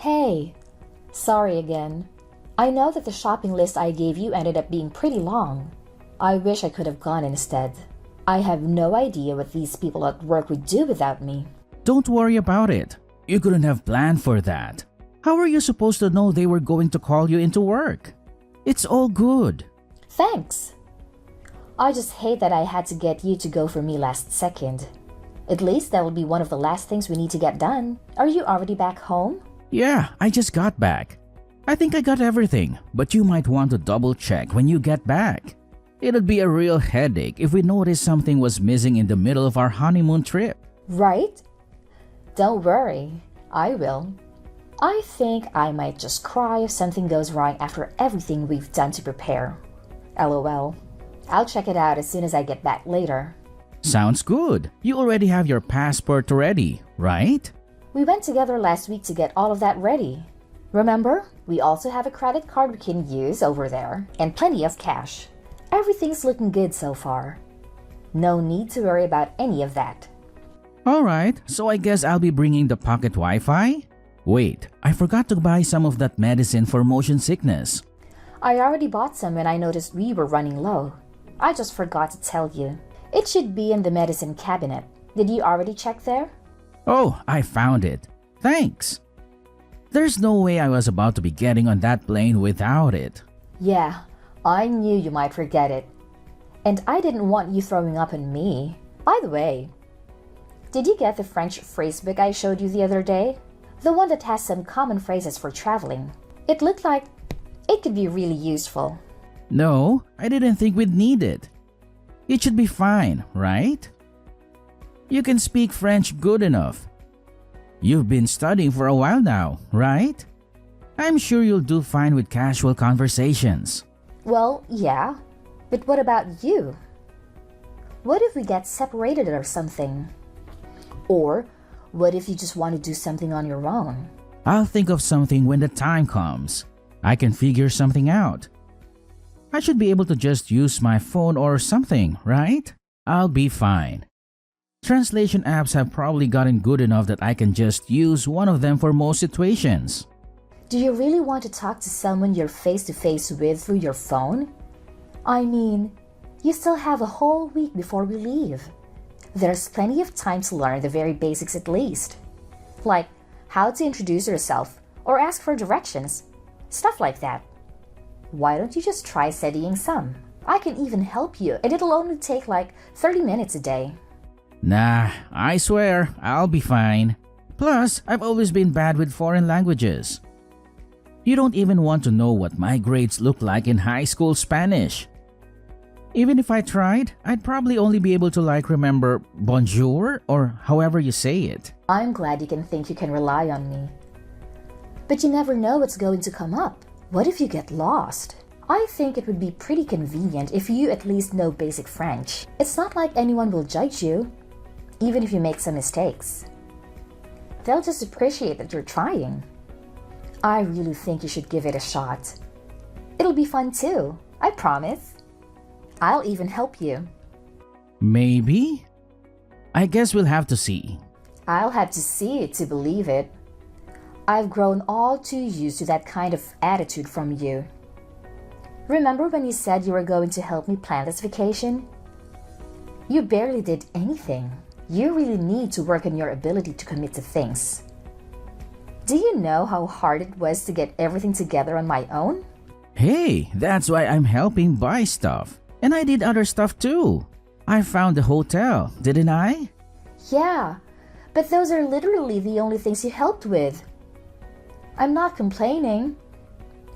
Hey, sorry again. I know that the shopping list I gave you ended up being pretty long. I wish I could have gone instead. I have no idea what these people at work would do without me. Don't worry about it. You couldn't have planned for that. How were you supposed to know they were going to call you into work? It's all good. Thanks. I just hate that I had to get you to go for me last second. At least that will be one of the last things we need to get done. Are you already back home? Yeah, I just got back. I think I got everything, but you might want to double check when you get back. It'd be a real headache if we noticed something was missing in the middle of our honeymoon trip. Right? Don't worry, I will. I think I might just cry if something goes wrong after everything we've done to prepare. LOL. I'll check it out as soon as I get back later. Sounds good. You already have your passport ready, right? We went together last week to get all of that ready. Remember? We also have a credit card we can use over there and plenty of cash. Everything's looking good so far. No need to worry about any of that. Alright, so I guess I'll be bringing the pocket Wi-Fi? Wait, I forgot to buy some of that medicine for motion sickness. I already bought some when I noticed we were running low. I just forgot to tell you. It should be in the medicine cabinet. Did you already check there? Oh, I found it. Thanks. There's no way I was about to be getting on that plane without it. Yeah, I knew you might forget it. And I didn't want you throwing up on me. By the way, did you get the French phrasebook I showed you the other day? The one that has some common phrases for traveling. It looked like it could be really useful. No, I didn't think we'd need it. It should be fine, right? You can speak French good enough. You've been studying for a while now, right? I'm sure you'll do fine with casual conversations. Well, yeah. But what about you? What if we get separated or something? Or what if you just want to do something on your own? I'll think of something when the time comes. I can figure something out. I should be able to just use my phone or something, right? I'll be fine. Translation apps have probably gotten good enough that I can just use one of them for most situations. Do you really want to talk to someone you're face-to-face with through your phone? I mean, you still have a whole week before we leave. There's plenty of time to learn the very basics at least. Like how to introduce yourself or ask for directions. Stuff like that. Why don't you just try studying some? I can even help you and it'll only take like 30 minutes a day. Nah, I swear, I'll be fine. Plus, I've always been bad with foreign languages. You don't even want to know what my grades look like in high school Spanish. Even if I tried, I'd probably only be able to remember bonjour or however you say it. I'm glad you can think you can rely on me. But you never know what's going to come up. What if you get lost? I think it would be pretty convenient if you at least know basic French. It's not like anyone will judge you, even if you make some mistakes. They'll just appreciate that you're trying. I really think you should give it a shot. It'll be fun too, I promise. I'll even help you. Maybe? I guess we'll have to see. I'll have to see it to believe it. I've grown all too used to that kind of attitude from you. Remember when you said you were going to help me plan this vacation? You barely did anything. You really need to work on your ability to commit to things. Do you know how hard it was to get everything together on my own? Hey, that's why I'm helping buy stuff. And I did other stuff too. I found the hotel, didn't I? Yeah, but those are literally the only things you helped with. I'm not complaining.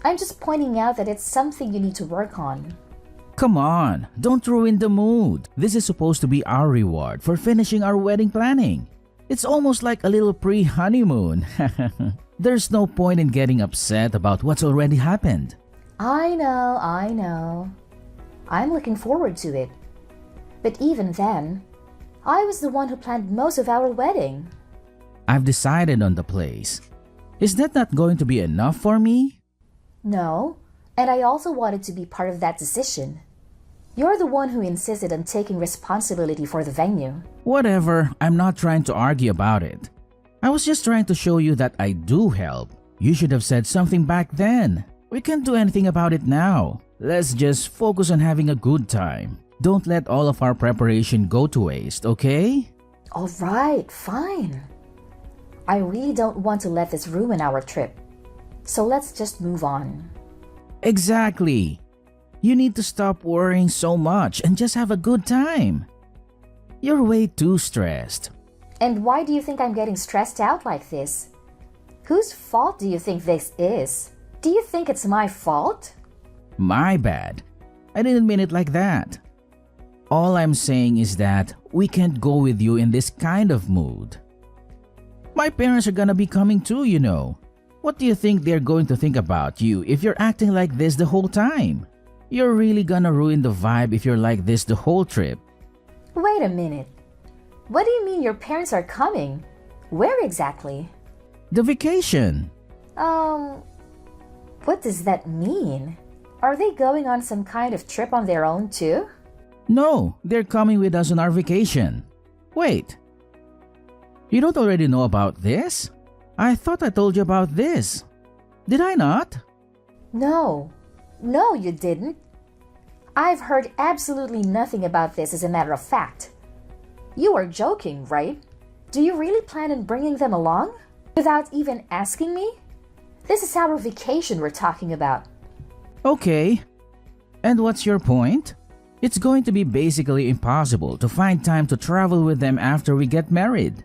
I'm just pointing out that it's something you need to work on. Come on, don't ruin the mood. This is supposed to be our reward for finishing our wedding planning. It's almost like a little pre-honeymoon. There's no point in getting upset about what's already happened. I know. I'm looking forward to it. But even then, I was the one who planned most of our wedding. I've decided on the place. Is that not going to be enough for me? No, and I also wanted to be part of that decision. You're the one who insisted on taking responsibility for the venue. Whatever, I'm not trying to argue about it. I was just trying to show you that I do help. You should have said something back then. We can't do anything about it now. Let's just focus on having a good time. Don't let all of our preparation go to waste, okay? All right, fine. I really don't want to let this ruin our trip. So let's just move on. Exactly. You need to stop worrying so much and just have a good time. You're way too stressed. And why do you think I'm getting stressed out like this? Whose fault do you think this is? Do you think it's my fault? My bad. I didn't mean it like that. All I'm saying is that we can't go with you in this kind of mood. My parents are gonna be coming too, you know. What do you think they're going to think about you if you're acting like this the whole time? You're really gonna ruin the vibe if you're like this the whole trip. Wait a minute. What do you mean your parents are coming? Where exactly? The vacation. What does that mean? Are they going on some kind of trip on their own too? No, they're coming with us on our vacation. Wait. You don't already know about this? I thought I told you about this. Did I not? No, you didn't. I've heard absolutely nothing about this as a matter of fact. You are joking, right? Do you really plan on bringing them along? Without even asking me? This is our vacation we're talking about. Okay. And what's your point? It's going to be basically impossible to find time to travel with them after we get married.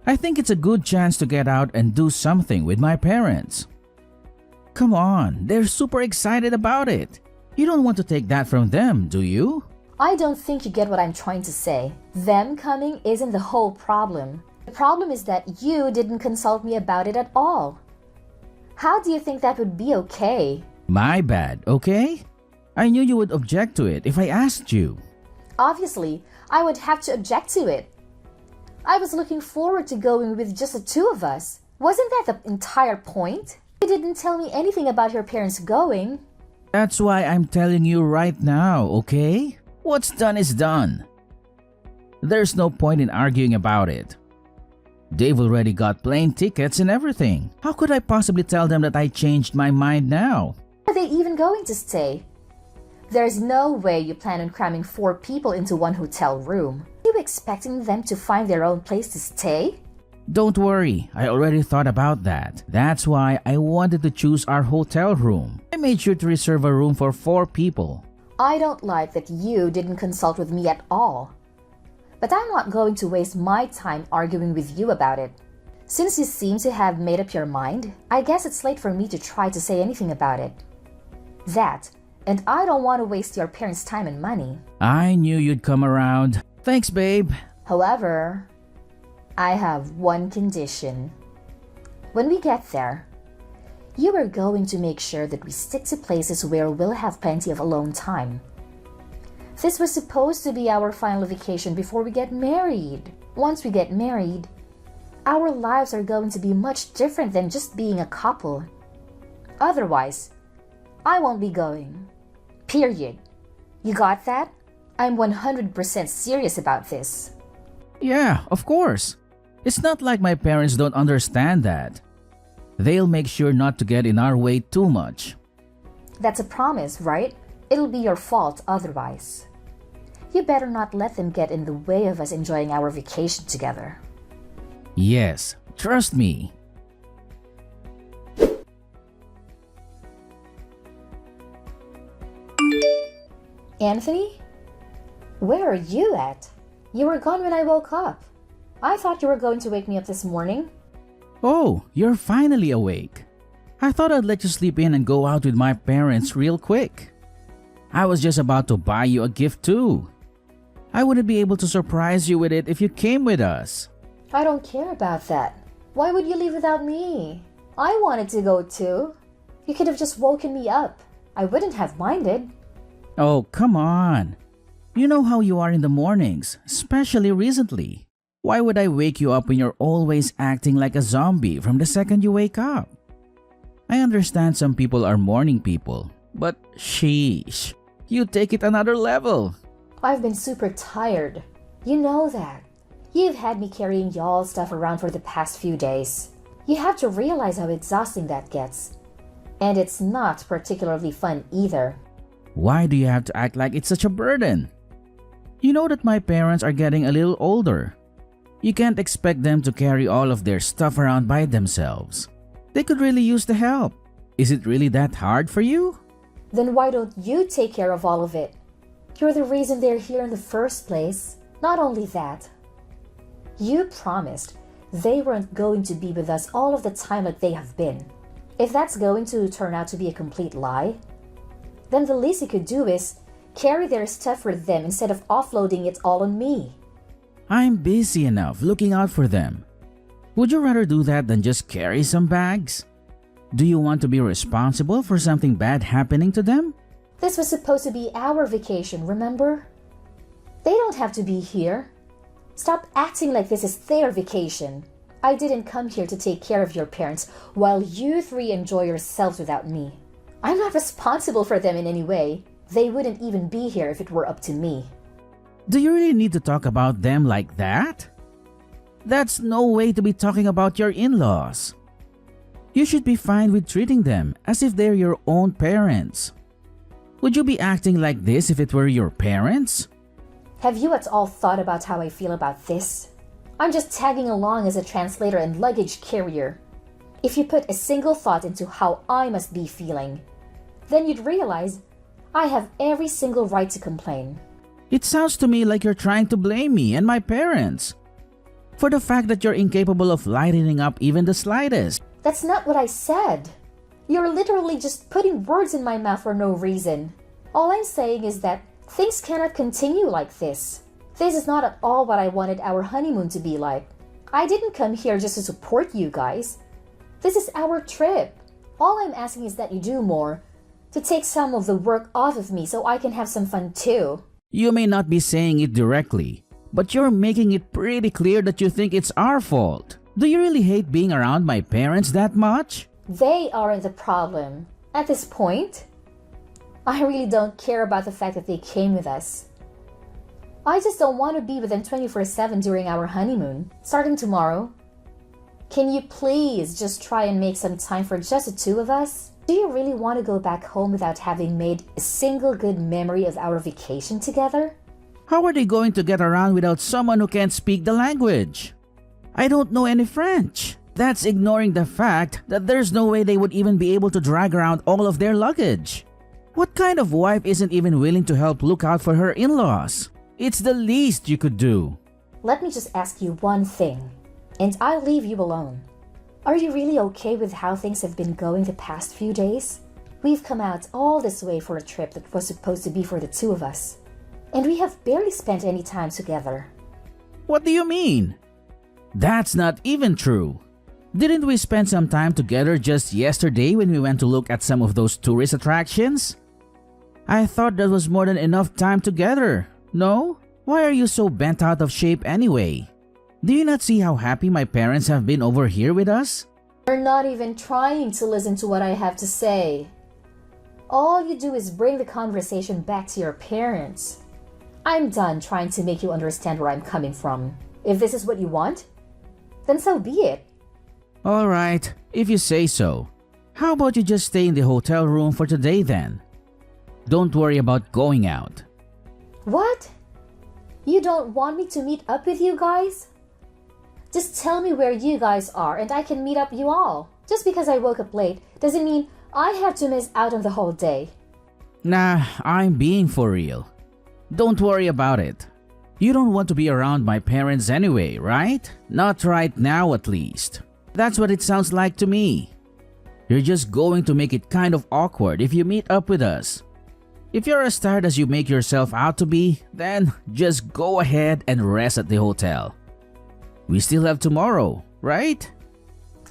I think it's a good chance to get out and do something with my parents. Come on, they're super excited about it. You don't want to take that from them, do you? I don't think you get what I'm trying to say. Them coming isn't the whole problem. The problem is that you didn't consult me about it at all. How do you think that would be okay? My bad, okay? I knew you would object to it if I asked you. Obviously, I would have to object to it. I was looking forward to going with just the two of us. Wasn't that the entire point? You didn't tell me anything about your parents going. That's why I'm telling you right now, okay? What's done is done. There's no point in arguing about it. They've already got plane tickets and everything. How could I possibly tell them that I changed my mind now? Are they even going to stay? There's no way you plan on cramming 4 people into one hotel room. Are you expecting them to find their own place to stay? Don't worry, I already thought about that. That's why I wanted to choose our hotel room. I made sure to reserve a room for 4 people. I don't like that you didn't consult with me at all. But I'm not going to waste my time arguing with you about it. Since you seem to have made up your mind, I guess it's late for me to try to say anything about it. That, and I don't want to waste your parents' time and money. I knew you'd come around. Thanks, babe. However, I have one condition. When we get there, you are going to make sure that we stick to places where we'll have plenty of alone time. This was supposed to be our final vacation before we get married. Once we get married, our lives are going to be much different than just being a couple. Otherwise, I won't be going. Period. You got that? I'm 100% serious about this. Yeah, of course. It's not like my parents don't understand that. They'll make sure not to get in our way too much. That's a promise, right? It'll be your fault otherwise. You better not let them get in the way of us enjoying our vacation together. Yes, trust me. Anthony? Where are you at? You were gone when I woke up. I thought you were going to wake me up this morning. Oh, you're finally awake. I thought I'd let you sleep in and go out with my parents real quick. I was just about to buy you a gift too. I wouldn't be able to surprise you with it if you came with us. I don't care about that. Why would you leave without me? I wanted to go too. You could have just woken me up. I wouldn't have minded. Oh, come on. You know how you are in the mornings, especially recently. Why would I wake you up when you're always acting like a zombie from the second you wake up? I understand some people are morning people, but sheesh, you take it another level. I've been super tired. You know that. You've had me carrying y'all's stuff around for the past few days. You have to realize how exhausting that gets. And it's not particularly fun either. Why do you have to act like it's such a burden? You know that my parents are getting a little older. You can't expect them to carry all of their stuff around by themselves. They could really use the help. Is it really that hard for you? Then why don't you take care of all of it? You're the reason they're here in the first place. Not only that, you promised they weren't going to be with us all of the time like they have been. If that's going to turn out to be a complete lie, then the least you could do is carry their stuff for them instead of offloading it all on me. I'm busy enough looking out for them. Would you rather do that than just carry some bags? Do you want to be responsible for something bad happening to them? This was supposed to be our vacation, remember? They don't have to be here. Stop acting like this is their vacation. I didn't come here to take care of your parents while you three enjoy yourselves without me. I'm not responsible for them in any way. They wouldn't even be here if it were up to me. Do you really need to talk about them like that? That's no way to be talking about your in-laws. You should be fine with treating them as if they're your own parents. Would you be acting like this if it were your parents? Have you at all thought about how I feel about this? I'm just tagging along as a translator and luggage carrier. If you put a single thought into how I must be feeling, then you'd realize I have every single right to complain. It sounds to me like you're trying to blame me and my parents for the fact that you're incapable of lightening up even the slightest. That's not what I said. You're literally just putting words in my mouth for no reason. All I'm saying is that things cannot continue like this. This is not at all what I wanted our honeymoon to be like. I didn't come here just to support you guys. This is our trip. All I'm asking is that you do more to take some of the work off of me so I can have some fun too. You may not be saying it directly, but you're making it pretty clear that you think it's our fault. Do you really hate being around my parents that much? They aren't the problem. At this point, I really don't care about the fact that they came with us. I just don't want to be with them 24/7 during our honeymoon, starting tomorrow. Can you please just try and make some time for just the two of us? Do you really want to go back home without having made a single good memory of our vacation together? How are they going to get around without someone who can't speak the language? I don't know any French. That's ignoring the fact that there's no way they would even be able to drag around all of their luggage. What kind of wife isn't even willing to help look out for her in-laws? It's the least you could do. Let me just ask you one thing, and I'll leave you alone. Are you really okay with how things have been going the past few days? We've come out all this way for a trip that was supposed to be for the two of us, and we have barely spent any time together. What do you mean? That's not even true. Didn't we spend some time together just yesterday when we went to look at some of those tourist attractions? I thought that was more than enough time together, no? Why are you so bent out of shape anyway? Do you not see how happy my parents have been over here with us? You're not even trying to listen to what I have to say. All you do is bring the conversation back to your parents. I'm done trying to make you understand where I'm coming from. If this is what you want, then so be it. Alright, if you say so. How about you just stay in the hotel room for today then? Don't worry about going out. What? You don't want me to meet up with you guys? Just tell me where you guys are and I can meet up you all. Just because I woke up late doesn't mean I have to miss out on the whole day. Nah, I'm being for real. Don't worry about it. You don't want to be around my parents anyway, right? Not right now at least. That's what it sounds like to me. You're just going to make it kind of awkward if you meet up with us. If you're as tired as you make yourself out to be, then just go ahead and rest at the hotel. We still have tomorrow, right?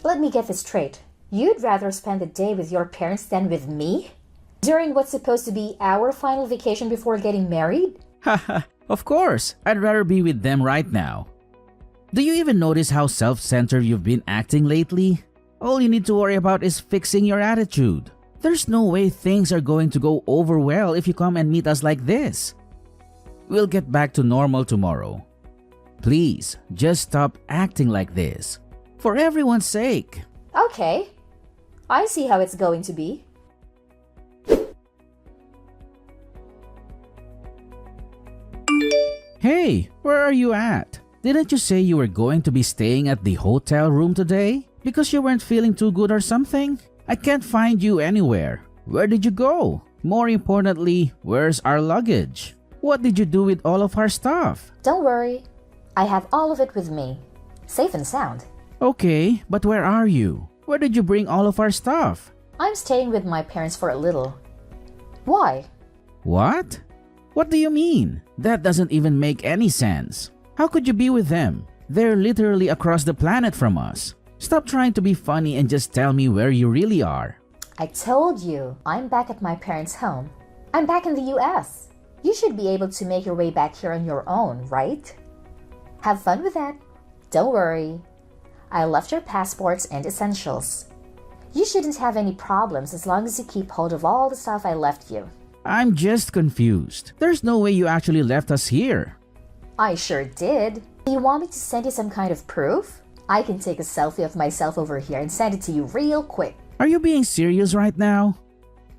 Let me get this straight. You'd rather spend the day with your parents than with me? During what's supposed to be our final vacation before getting married? Haha, of course. I'd rather be with them right now. Do you even notice how self-centered you've been acting lately? All you need to worry about is fixing your attitude. There's no way things are going to go over well if you come and meet us like this. We'll get back to normal tomorrow. Please, just stop acting like this. For everyone's sake. Okay, I see how it's going to be. Hey, where are you at? Didn't you say you were going to be staying at the hotel room today? Because you weren't feeling too good or something? I can't find you anywhere. Where did you go? More importantly, where's our luggage? What did you do with all of our stuff? Don't worry, I have all of it with me, safe and sound. Okay, but where are you? Where did you bring all of our stuff? I'm staying with my parents for a little. Why? What? What do you mean? That doesn't even make any sense. How could you be with them? They're literally across the planet from us. Stop trying to be funny and just tell me where you really are. I told you, I'm back at my parents' home. I'm back in the US. You should be able to make your way back here on your own, right? Have fun with that. Don't worry. I left your passports and essentials. You shouldn't have any problems as long as you keep hold of all the stuff I left you. I'm just confused. There's no way you actually left us here. I sure did. Do you want me to send you some kind of proof? I can take a selfie of myself over here and send it to you real quick. Are you being serious right now?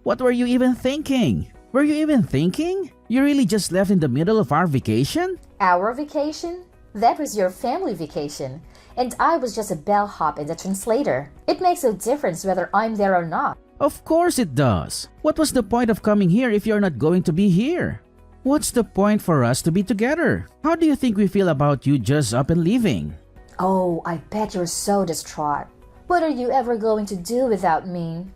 What were you even thinking? Were you even thinking? You really just left in the middle of our vacation? Our vacation? That was your family vacation. And I was just a bellhop and a translator. It makes no difference whether I'm there or not. Of course it does. What was the point of coming here if you're not going to be here? What's the point for us to be together? How do you think we feel about you just up and leaving? Oh, I bet you're so distraught. What are you ever going to do without me?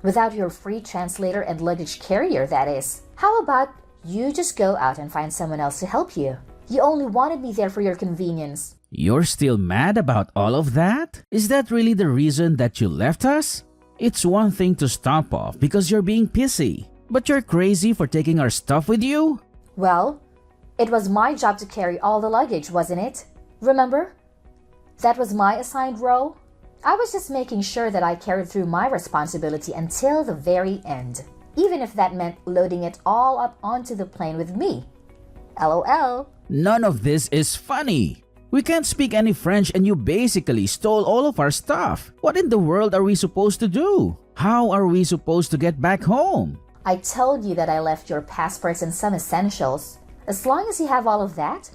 Without your free translator and luggage carrier, that is. How about you just go out and find someone else to help you? You only wanted me there for your convenience. You're still mad about all of that? Is that really the reason that you left us? It's one thing to stomp off because you're being pissy, but you're crazy for taking our stuff with you? Well, it was my job to carry all the luggage, wasn't it? Remember? That was my assigned role. I was just making sure that I carried through my responsibility until the very end, even if that meant loading it all up onto the plane with me. LOL. None of this is funny. We can't speak any French and you basically stole all of our stuff. What in the world are we supposed to do? How are we supposed to get back home? I told you that I left your passports and some essentials. As long as you have all of that,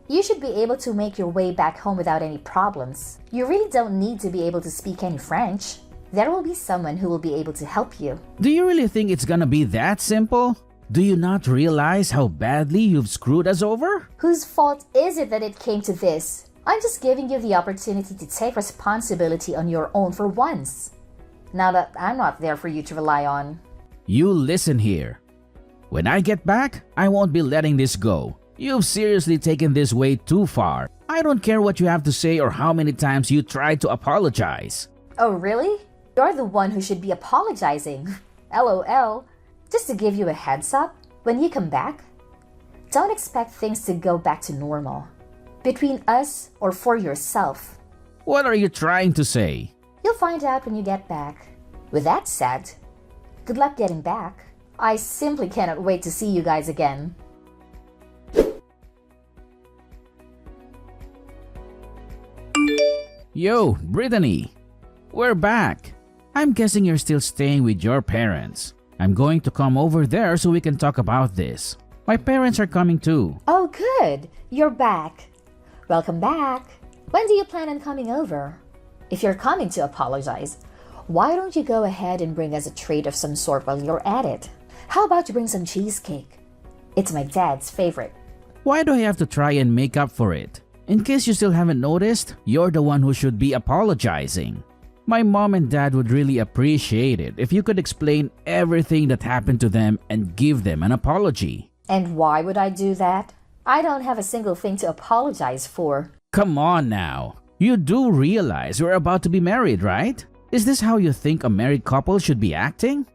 you should be able to make your way back home without any problems. You really don't need to be able to speak any French. There will be someone who will be able to help you. Do you really think it's gonna be that simple? Do you not realize how badly you've screwed us over? Whose fault is it that it came to this? I'm just giving you the opportunity to take responsibility on your own for once. Now that I'm not there for you to rely on. You listen here. When I get back, I won't be letting this go. You've seriously taken this way too far. I don't care what you have to say or how many times you tried to apologize. Oh, really? You're the one who should be apologizing. LOL. Just to give you a heads up, when you come back, don't expect things to go back to normal. Between us or for yourself. What are you trying to say? You'll find out when you get back. With that said, good luck getting back. I simply cannot wait to see you guys again. Yo, Brittany. We're back. I'm guessing you're still staying with your parents. I'm going to come over there so we can talk about this. My parents are coming too. Oh, good. You're back. Welcome back. When do you plan on coming over? If you're coming to apologize, why don't you go ahead and bring us a treat of some sort while you're at it? How about you bring some cheesecake? It's my dad's favorite. Why do I have to try and make up for it? In case you still haven't noticed, you're the one who should be apologizing. My mom and dad would really appreciate it if you could explain everything that happened to them and give them an apology. And why would I do that? I don't have a single thing to apologize for. Come on now. You do realize we're about to be married, right? Is this how you think a married couple should be acting?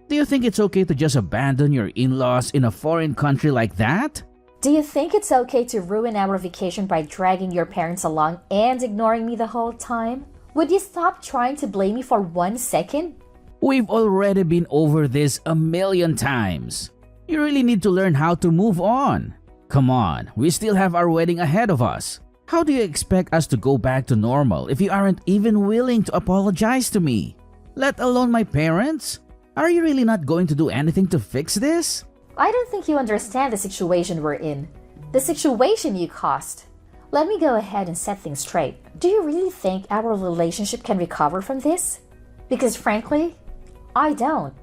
Do you think it's okay to just abandon your in-laws in a foreign country like that? Do you think it's okay to ruin our vacation by dragging your parents along and ignoring me the whole time? Would you stop trying to blame me for 1 second? We've already been over this a million times. You really need to learn how to move on. Come on, we still have our wedding ahead of us. How do you expect us to go back to normal if you aren't even willing to apologize to me? Let alone my parents? Are you really not going to do anything to fix this? I don't think you understand the situation we're in. The situation you caused. Let me go ahead and set things straight. Do you really think our relationship can recover from this? Because frankly, I don't.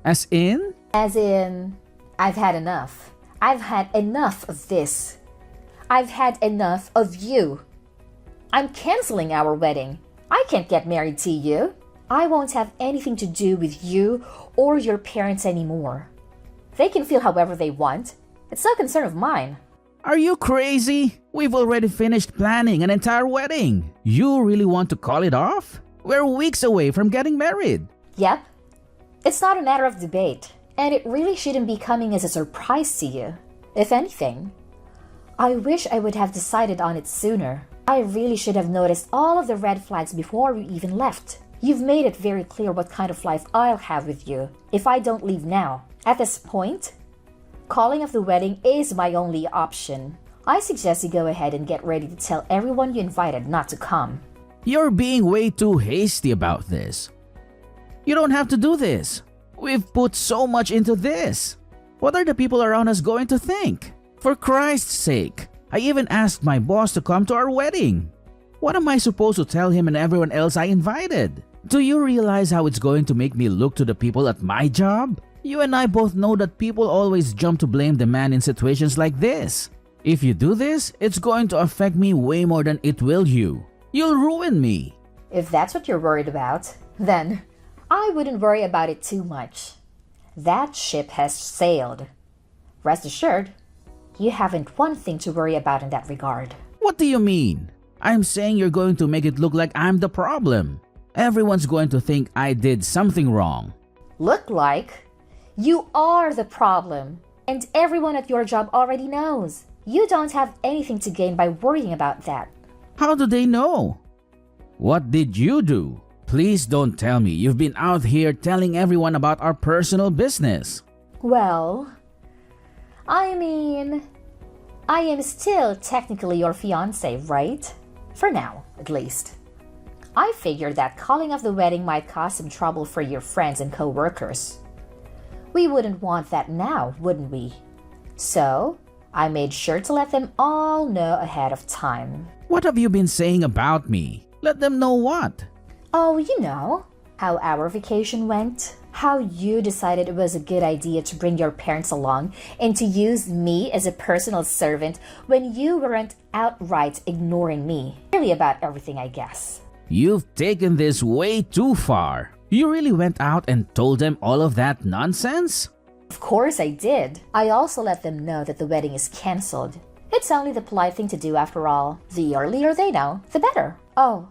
As in? As in, I've had enough. I've had enough of this. I've had enough of you. I'm canceling our wedding. I can't get married to you. I won't have anything to do with you or your parents anymore. They can feel however they want. It's no concern of mine. Are you crazy? We've already finished planning an entire wedding. You really want to call it off? We're weeks away from getting married. Yep. It's not a matter of debate, and it really shouldn't be coming as a surprise to you. If anything, I wish I would have decided on it sooner. I really should have noticed all of the red flags before we even left. You've made it very clear what kind of life I'll have with you if I don't leave now. At this point, calling off the wedding is my only option. I suggest you go ahead and get ready to tell everyone you invited not to come. You're being way too hasty about this. You don't have to do this. We've put so much into this. What are the people around us going to think? For Christ's sake, I even asked my boss to come to our wedding. What am I supposed to tell him and everyone else I invited? Do you realize how it's going to make me look to the people at my job? You and I both know that people always jump to blame the man in situations like this. If you do this, it's going to affect me way more than it will you. You'll ruin me. If that's what you're worried about, then I wouldn't worry about it too much. That ship has sailed. Rest assured, you haven't one thing to worry about in that regard. What do you mean? I'm saying you're going to make it look like I'm the problem. Everyone's going to think I did something wrong. Look like? You are the problem, and everyone at your job already knows. You don't have anything to gain by worrying about that. How do they know? What did you do? Please don't tell me you've been out here telling everyone about our personal business. Well, I am still technically your fiancé, right? For now, at least. I figured that calling off the wedding might cause some trouble for your friends and co-workers. We wouldn't want that now, wouldn't we? So, I made sure to let them all know ahead of time. What have you been saying about me? Let them know what? Oh, you know, how our vacation went, how you decided it was a good idea to bring your parents along and to use me as a personal servant when you weren't outright ignoring me. Really about everything, I guess. You've taken this way too far. You really went out and told them all of that nonsense? Of course I did. I also let them know that the wedding is cancelled. It's only the polite thing to do after all. The earlier they know, the better. Oh,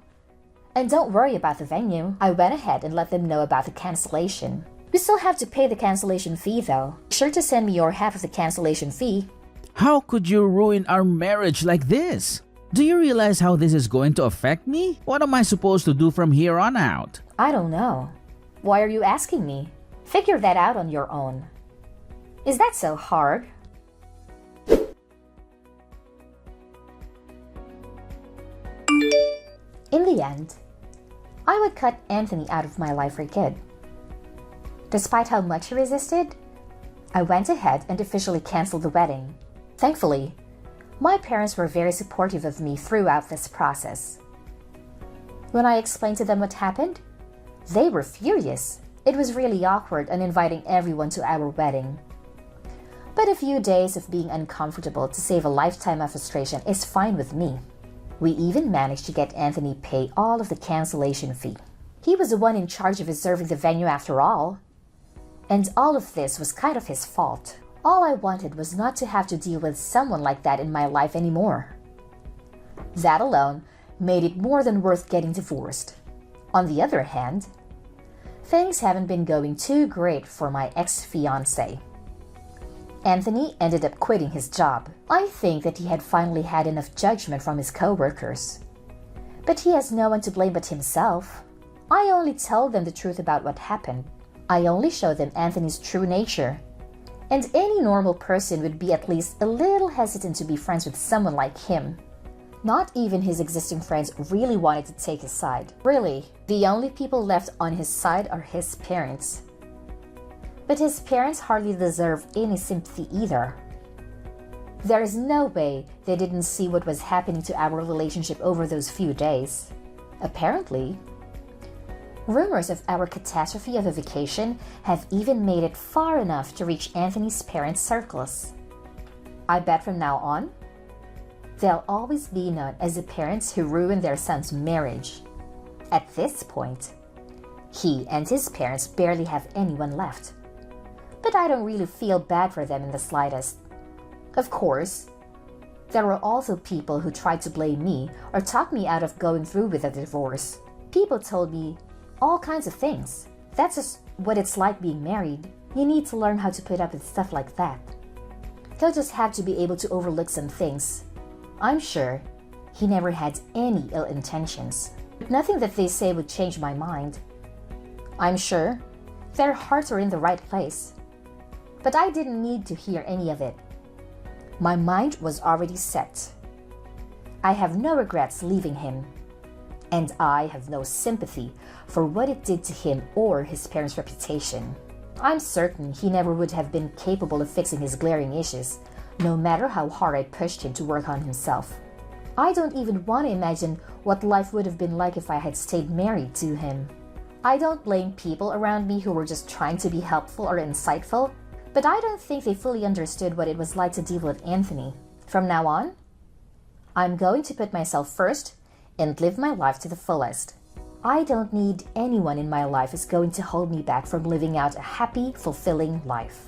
and don't worry about the venue. I went ahead and let them know about the cancellation. We still have to pay the cancellation fee though. Be sure to send me your half of the cancellation fee. How could you ruin our marriage like this? Do you realize how this is going to affect me? What am I supposed to do from here on out? I don't know. Why are you asking me? Figure that out on your own. Is that so hard? In the end, I would cut Anthony out of my life for good. Despite how much he resisted, I went ahead and officially canceled the wedding. Thankfully, my parents were very supportive of me throughout this process. When I explained to them what happened, they were furious. It was really awkward uninviting everyone to our wedding. But a few days of being uncomfortable to save a lifetime of frustration is fine with me. We even managed to get Anthony pay all of the cancellation fee. He was the one in charge of reserving the venue after all. And all of this was kind of his fault. All I wanted was not to have to deal with someone like that in my life anymore. That alone made it more than worth getting divorced. On the other hand, things haven't been going too great for my ex-fiancé. Anthony ended up quitting his job. I think that he had finally had enough judgment from his co-workers. But he has no one to blame but himself. I only told them the truth about what happened. I only showed them Anthony's true nature. And any normal person would be at least a little hesitant to be friends with someone like him. Not even his existing friends really wanted to take his side. Really, the only people left on his side are his parents. But his parents hardly deserve any sympathy either. There is no way they didn't see what was happening to our relationship over those few days. Apparently, rumors of our catastrophe of a vacation have even made it far enough to reach Anthony's parents' circles. I bet from now on, they'll always be known as the parents who ruined their son's marriage. At this point, he and his parents barely have anyone left. But I don't really feel bad for them in the slightest. Of course, there were also people who tried to blame me or talk me out of going through with a divorce. People told me all kinds of things. That's just what it's like being married. You need to learn how to put up with stuff like that. He'll just have to be able to overlook some things. I'm sure he never had any ill intentions. But nothing that they say would change my mind. I'm sure their hearts are in the right place. But I didn't need to hear any of it. My mind was already set. I have no regrets leaving him, and I have no sympathy for what it did to him or his parents' reputation. I'm certain he never would have been capable of fixing his glaring issues, no matter how hard I pushed him to work on himself. I don't even want to imagine what life would have been like if I had stayed married to him. I don't blame people around me who were just trying to be helpful or insightful, but I don't think they fully understood what it was like to deal with Anthony. From now on, I'm going to put myself first and live my life to the fullest. I don't need anyone in my life who's going to hold me back from living out a happy, fulfilling life.